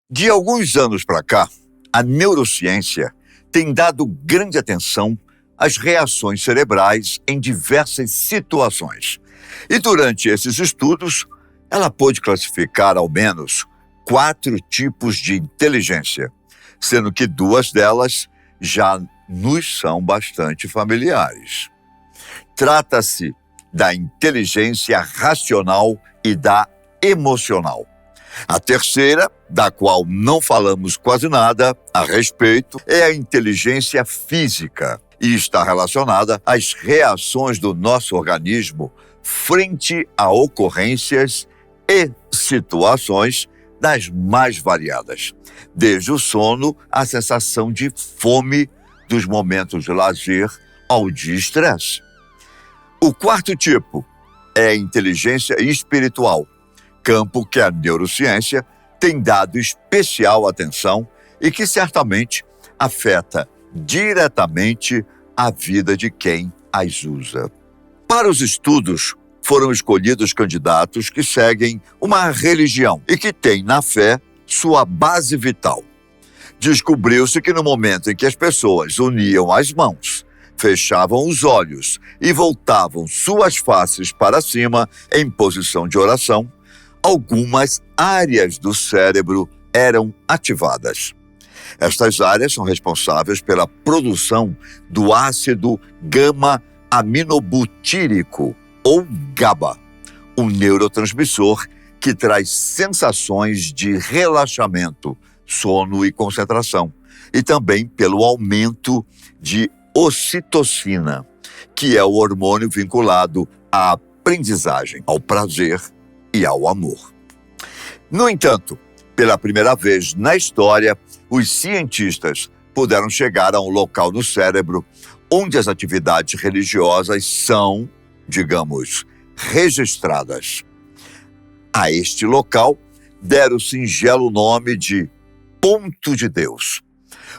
De alguns anos para cá, a neurociência tem dado grande atenção às reações cerebrais em diversas situações. E durante esses estudos, ela pôde classificar ao menos 4 tipos de inteligência, sendo que 2 delas já nos são bastante familiares. Trata-se da inteligência racional e da emocional. A terceira, da qual não falamos quase nada a respeito, é a inteligência física e está relacionada às reações do nosso organismo frente a ocorrências e situações das mais variadas, desde o sono à sensação de fome, dos momentos de lazer ao de estresse. O quarto tipo é a inteligência espiritual, campo que a neurociência tem dado especial atenção e que certamente afeta diretamente a vida de quem as usa. Para os estudos, foram escolhidos candidatos que seguem uma religião e que têm na fé sua base vital. Descobriu-se que no momento em que as pessoas uniam as mãos, fechavam os olhos e voltavam suas faces para cima em posição de oração, algumas áreas do cérebro eram ativadas. Estas áreas são responsáveis pela produção do ácido gama-aminobutírico, ou GABA, um neurotransmissor que traz sensações de relaxamento, sono e concentração, e também pelo aumento de ocitocina, que é o hormônio vinculado à aprendizagem, ao prazer e ao amor. No entanto, pela primeira vez na história, os cientistas puderam chegar a um local no cérebro onde as atividades religiosas são, digamos, registradas. A este local deram o singelo nome de ponto de Deus.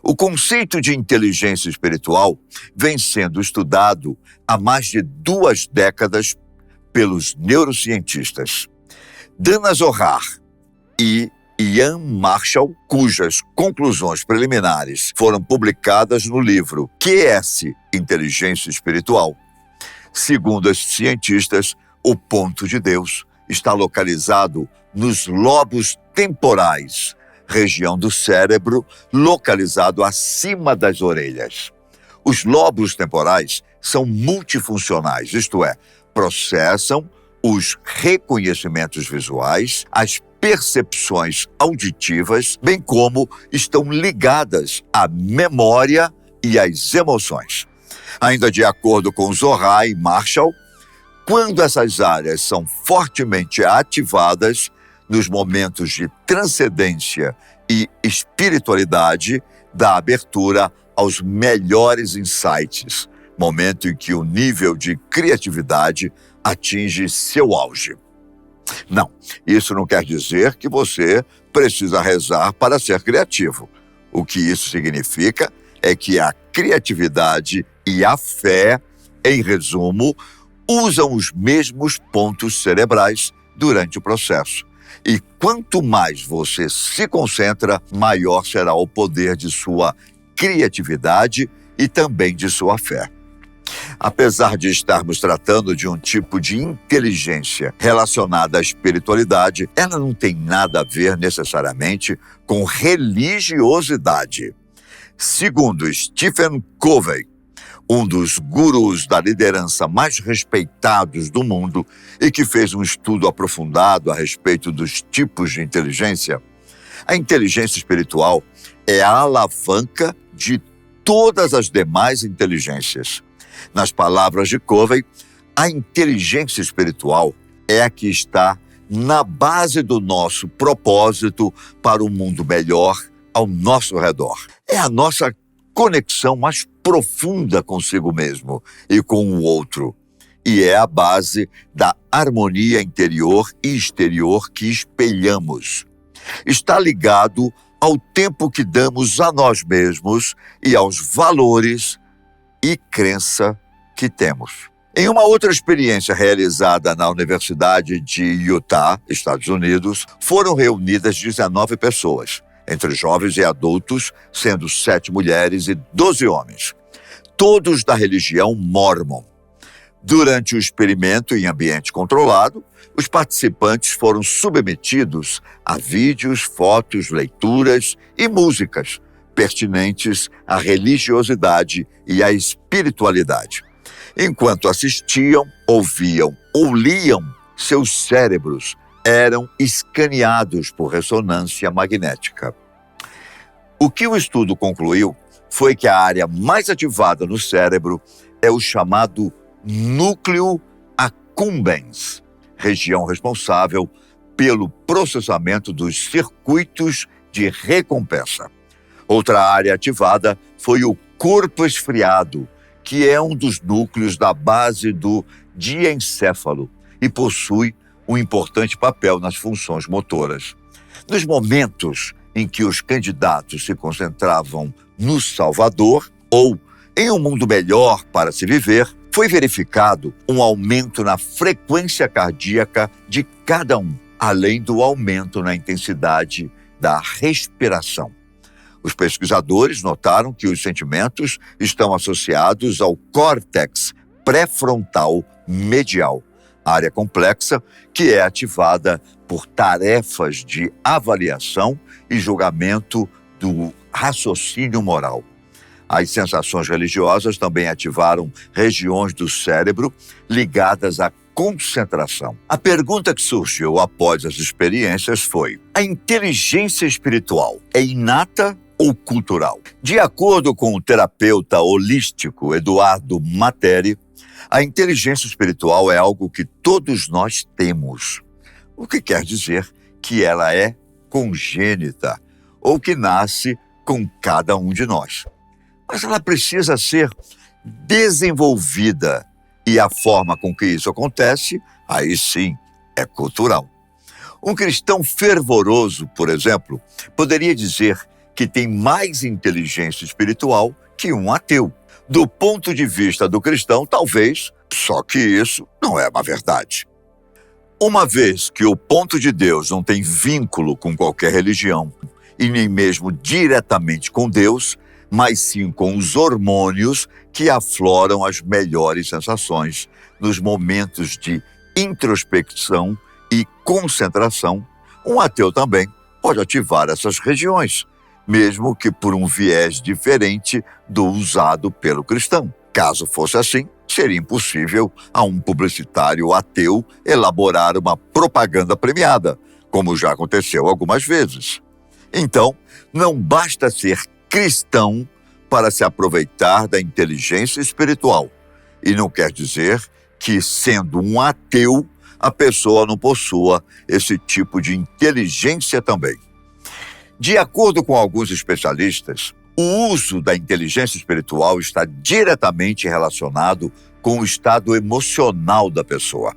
O conceito de inteligência espiritual vem sendo estudado há mais de 2 décadas pelos neurocientistas. Dana Zohar e Ian Marshall, cujas conclusões preliminares foram publicadas no livro QS Inteligência Espiritual. Segundo os cientistas, o ponto de Deus está localizado nos lobos temporais, região do cérebro localizado acima das orelhas. Os lobos temporais são multifuncionais, isto é, processam os reconhecimentos visuais, as percepções auditivas, bem como estão ligadas à memória e às emoções. Ainda de acordo com Zohar e Marshall, quando essas áreas são fortemente ativadas nos momentos de transcendência e espiritualidade, dá abertura aos melhores insights, momento em que o nível de criatividade atinge seu auge. Não, isso não quer dizer que você precisa rezar para ser criativo. O que isso significa é que a criatividade e a fé, em resumo, usam os mesmos pontos cerebrais durante o processo. E quanto mais você se concentra, maior será o poder de sua criatividade e também de sua fé. Apesar de estarmos tratando de um tipo de inteligência relacionada à espiritualidade, ela não tem nada a ver necessariamente com religiosidade. Segundo Stephen Covey, um dos gurus da liderança mais respeitados do mundo e que fez um estudo aprofundado a respeito dos tipos de inteligência, a inteligência espiritual é a alavanca de todas as demais inteligências. Nas palavras de Covey, a inteligência espiritual é a que está na base do nosso propósito para um mundo melhor ao nosso redor. É a nossa conexão mais profunda consigo mesmo e com o outro. E é a base da harmonia interior e exterior que espelhamos. Está ligado ao tempo que damos a nós mesmos e aos valores e crença que temos. Em uma outra experiência realizada na Universidade de Utah, Estados Unidos, foram reunidas 19 pessoas, entre jovens e adultos, sendo 7 mulheres e 12 homens, todos da religião mórmon. Durante o experimento em ambiente controlado, os participantes foram submetidos a vídeos, fotos, leituras e músicas pertinentes à religiosidade e à espiritualidade. Enquanto assistiam, ouviam ou liam, seus cérebros eram escaneados por ressonância magnética. O que o estudo concluiu foi que a área mais ativada no cérebro é o chamado núcleo accumbens, região responsável pelo processamento dos circuitos de recompensa. Outra área ativada foi o corpo esfriado, que é um dos núcleos da base do diencéfalo e possui um importante papel nas funções motoras. Nos momentos em que os candidatos se concentravam no Salvador ou em um mundo melhor para se viver, foi verificado um aumento na frequência cardíaca de cada um, além do aumento na intensidade da respiração. Os pesquisadores notaram que os sentimentos estão associados ao córtex pré-frontal medial, área complexa que é ativada por tarefas de avaliação e julgamento do raciocínio moral. As sensações religiosas também ativaram regiões do cérebro ligadas à concentração. A pergunta que surgiu após as experiências foi: a inteligência espiritual é inata ou cultural? De acordo com o terapeuta holístico Eduardo Materi, a inteligência espiritual é algo que todos nós temos, o que quer dizer que ela é congênita ou que nasce com cada um de nós. Mas ela precisa ser desenvolvida e a forma com que isso acontece, aí sim, é cultural. Um cristão fervoroso, por exemplo, poderia dizer que tem mais inteligência espiritual que um ateu. Do ponto de vista do cristão, talvez, só que isso não é uma verdade. Uma vez que o ponto de Deus não tem vínculo com qualquer religião, e nem mesmo diretamente com Deus, mas sim com os hormônios que afloram as melhores sensações nos momentos de introspecção e concentração, um ateu também pode ativar essas regiões, mesmo que por um viés diferente do usado pelo cristão. Caso fosse assim, seria impossível a um publicitário ateu elaborar uma propaganda premiada, como já aconteceu algumas vezes. Então, não basta ser cristão para se aproveitar da inteligência espiritual. E não quer dizer que, sendo um ateu, a pessoa não possua esse tipo de inteligência também. De acordo com alguns especialistas, o uso da inteligência espiritual está diretamente relacionado com o estado emocional da pessoa.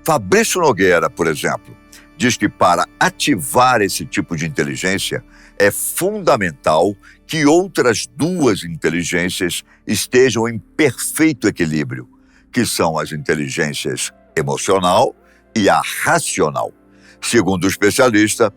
Fabrício Nogueira, por exemplo, diz que para ativar esse tipo de inteligência é fundamental que outras 2 inteligências estejam em perfeito equilíbrio, que são as inteligências emocional e a racional. Segundo o especialista,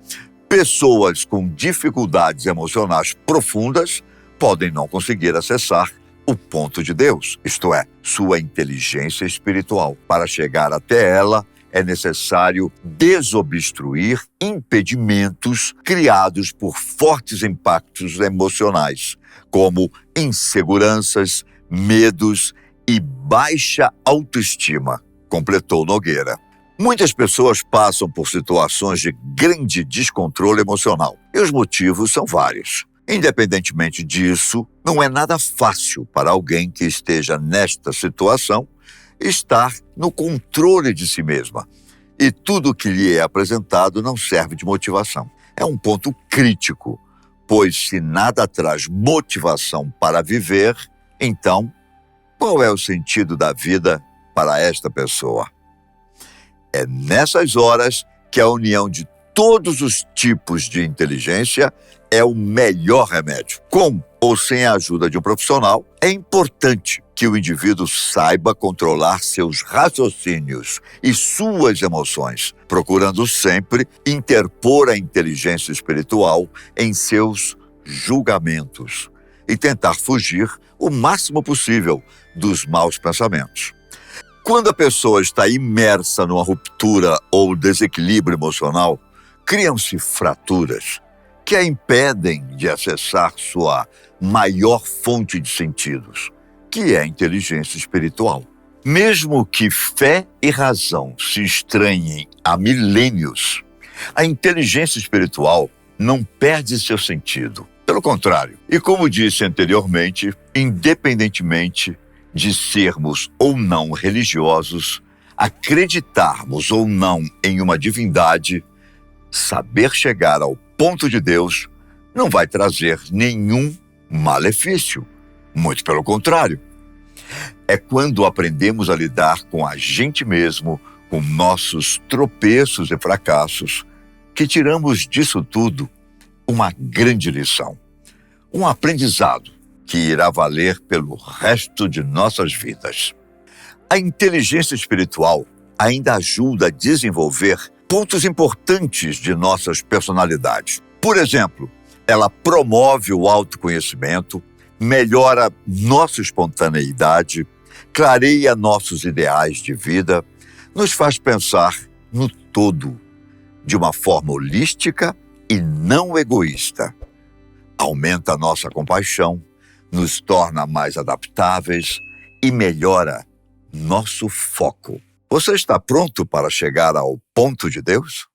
pessoas com dificuldades emocionais profundas podem não conseguir acessar o ponto de Deus, isto é, sua inteligência espiritual. Para chegar até ela, é necessário desobstruir impedimentos criados por fortes impactos emocionais, como inseguranças, medos e baixa autoestima, completou Nogueira. Muitas pessoas passam por situações de grande descontrole emocional, e os motivos são vários. Independentemente disso, não é nada fácil para alguém que esteja nesta situação estar no controle de si mesma. E tudo o que lhe é apresentado não serve de motivação. É um ponto crítico, pois se nada traz motivação para viver, então, qual é o sentido da vida para esta pessoa? É nessas horas que a união de todos os tipos de inteligência é o melhor remédio. Com ou sem a ajuda de um profissional, é importante que o indivíduo saiba controlar seus raciocínios e suas emoções, procurando sempre interpor a inteligência espiritual em seus julgamentos e tentar fugir o máximo possível dos maus pensamentos. Quando a pessoa está imersa numa ruptura ou desequilíbrio emocional, criam-se fraturas que a impedem de acessar sua maior fonte de sentidos, que é a inteligência espiritual. Mesmo que fé e razão se estranhem há milênios, a inteligência espiritual não perde seu sentido. Pelo contrário, e como disse anteriormente, independentemente de sermos ou não religiosos, acreditarmos ou não em uma divindade, saber chegar ao ponto de Deus não vai trazer nenhum malefício. Muito pelo contrário. É quando aprendemos a lidar com a gente mesmo, com nossos tropeços e fracassos, que tiramos disso tudo uma grande lição. Um aprendizado que irá valer pelo resto de nossas vidas. A inteligência espiritual ainda ajuda a desenvolver pontos importantes de nossas personalidades. Por exemplo, ela promove o autoconhecimento, melhora nossa espontaneidade, clareia nossos ideais de vida, nos faz pensar no todo, de uma forma holística e não egoísta. Aumenta a nossa compaixão, nos torna mais adaptáveis e melhora nosso foco. Você está pronto para chegar ao ponto de Deus?